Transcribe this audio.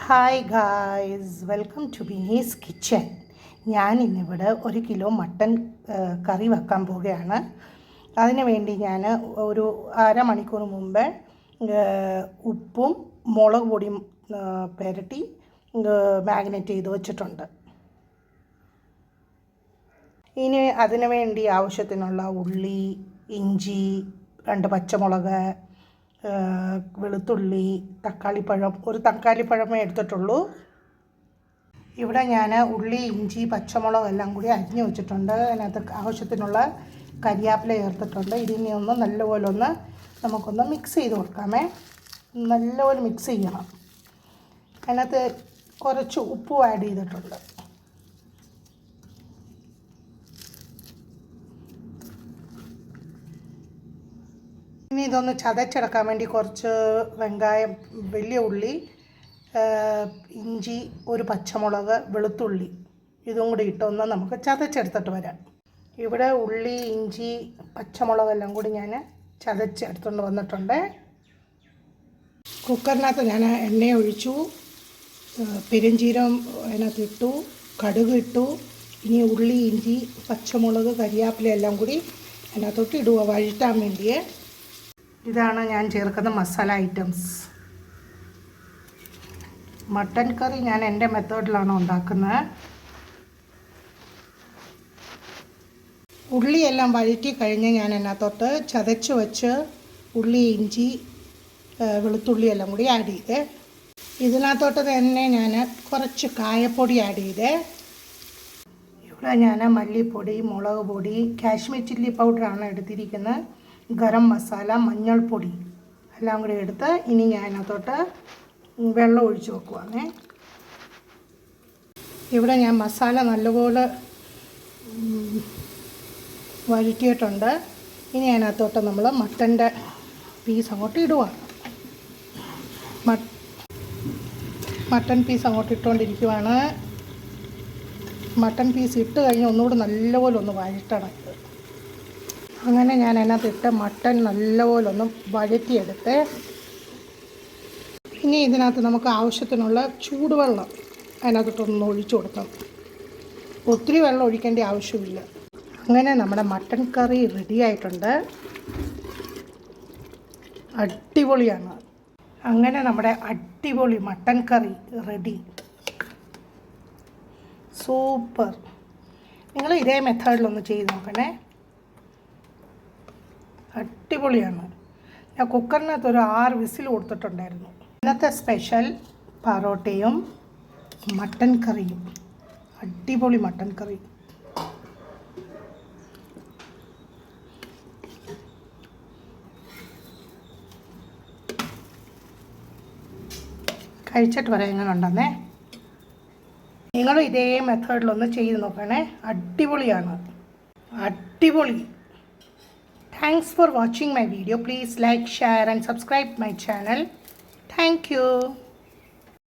Hi guys, welcome to Bini's kitchen. ഞാൻ ഇന്നിവിടെ 1 kilo mutton കറി വെക്കാൻ പോവുകയാണ്. അതിന് വേണ്ടി ഞാൻ ഒരു അരമണിക്കൂർ മുമ്പ് ഉപ്പും മുളക് പൊടിയും പുരട്ടി മാഗ്നേറ്റ് ചെയ്ത് വെച്ചിട്ടുണ്ട്. ഇനി അതിന് വേണ്ടി ആവശ്യത്തിനുള്ള ഉള്ളി, ഇഞ്ചി, 2 പച്ചമുളക്, വെളുത്തുള്ളി, തക്കാളിപ്പഴം, ഒരു തക്കാളിപ്പഴമേ എടുത്തിട്ടുള്ളൂ. ഇവിടെ ഞാൻ ഉള്ളി, ഇഞ്ചി, പച്ചമുളക് എല്ലാം കൂടി അരിഞ്ഞു വെച്ചിട്ടുണ്ട്. അതിനകത്ത് ആവശ്യത്തിനുള്ള കരിയാപ്പില ചേർത്തിട്ടുണ്ട്. ഇതിനെ ഒന്ന് നല്ലപോലെ നമുക്കൊന്ന് മിക്സ് ചെയ്ത് കൊടുക്കാമേ. നല്ലപോലെ മിക്സ് ചെയ്യണം. അതിനകത്ത് കുറച്ച് ഉപ്പും ആഡ് ചെയ്തിട്ടുണ്ട്. ഇനി ഇതൊന്ന് ചതച്ചെടുക്കാൻ വേണ്ടി കുറച്ച് വെങ്കായം, വലിയ ഉള്ളി, ഇഞ്ചി, ഒരു പച്ചമുളക്, വെളുത്തുള്ളി ഇതും കൂടി ഇട്ടൊന്ന് നമുക്ക് ചതച്ചെടുത്തിട്ട് വരാം. ഇവിടെ ഉള്ളി, ഇഞ്ചി, പച്ചമുളകെല്ലാം കൂടി ഞാൻ ചതച്ചെടുത്തുകൊണ്ട് വന്നിട്ടുണ്ട്. കുക്കറിനകത്ത് ഞാൻ എണ്ണ ഒഴിച്ചു, പെരുംജീരകം അതിനകത്ത് ഇട്ടു, കടുക് ഇട്ടു. ഇനി ഉള്ളി, ഇഞ്ചി, പച്ചമുളക്, കരിയാപ്പില എല്ലാം കൂടി അതിനകത്തോട്ട് ഇടുക വഴറ്റാൻ വേണ്ടിയേ. ഇതാണ് ഞാൻ ചേർക്കുന്ന മസാല ഐറ്റംസ്. മട്ടൻ കറി ഞാൻ എൻ്റെ മെത്തേഡിലാണ് ഉണ്ടാക്കുന്നത്. ഉള്ളിയെല്ലാം വഴറ്റി കഴിഞ്ഞ് ഞാൻ അതിനകത്തോട്ട് ചതച്ച് വെച്ച് ഉള്ളി, ഇഞ്ചി, വെളുത്തുള്ളി എല്ലാം കൂടി ആഡ് ചെയ്തേ. ഇതിനകത്തോട്ട് തന്നെ ഞാൻ കുറച്ച് കായപ്പൊടി ആഡ് ചെയ്തേ. ഇവിടെ ഞാൻ മല്ലിപ്പൊടി, മുളക് പൊടി, കാശ്മീർ ചില്ലി പൗഡറാണ് എടുത്തിരിക്കുന്നത്, ഗരം മസാല, മഞ്ഞൾപ്പൊടി എല്ലാം കൂടി എടുത്ത് ഇനി ഞാൻ അതിനകത്തോട്ട് വെള്ളം ഒഴിച്ച് വെക്കുവാണേ. ഇവിടെ ഞാൻ മസാല നല്ലപോലെ വഴറ്റിയിട്ടുണ്ട്. ഇനി അതിനകത്തോട്ട് നമ്മൾ മട്ടൻ്റെ പീസ് അങ്ങോട്ട് ഇടുവാണ്. മട്ടൻ പീസ് അങ്ങോട്ട് ഇട്ടുകൊണ്ടിരിക്കുവാണ്. മട്ടൻ പീസ് ഇട്ട് കഴിഞ്ഞ് ഒന്നുകൂടെ നല്ലപോലെ ഒന്ന് വഴറ്റണം. അങ്ങനെ ഞാൻ അതിനകത്തിട്ട് മട്ടൻ നല്ലപോലെ വഴറ്റിയെടുത്ത് ഇനി ഇതിനകത്ത് നമുക്ക് ആവശ്യത്തിനുള്ള ചൂടുവെള്ളം അതിനകത്തോട്ടൊന്ന് ഒഴിച്ചു കൊടുക്കാം. ഒത്തിരി വെള്ളം ഒഴിക്കേണ്ട ആവശ്യമില്ല. അങ്ങനെ നമ്മുടെ മട്ടൻ കറി റെഡി ആയിട്ടുണ്ട്. അടിപൊളിയാണ്. അങ്ങനെ നമ്മുടെ അടിപൊളി മട്ടൻ കറി റെഡി. സൂപ്പർ. നിങ്ങൾ ഇതേ മെത്തേഡിലൊന്ന് ചെയ്ത് നോക്കണേ. അടിപൊളിയാണ്. ഞാൻ കുക്കറിനകത്ത് ഒരു 6 വിസിൽ കൊടുത്തിട്ടുണ്ടായിരുന്നു. ഇന്നത്തെ സ്പെഷ്യൽ പൊറോട്ടയും മട്ടൻ കറിയും. അടിപൊളി മട്ടൻ കറി. കഴിച്ചിട്ട് പറയാം എങ്ങനെ ഉണ്ടെന്നേ. നിങ്ങൾ ഇതേ മെത്തേഡിലൊന്ന് ചെയ്ത് നോക്കണേ. അടിപൊളിയാണ്. അടിപൊളി. Thanks for watching my video. Please like, share and subscribe my channel. Thank you.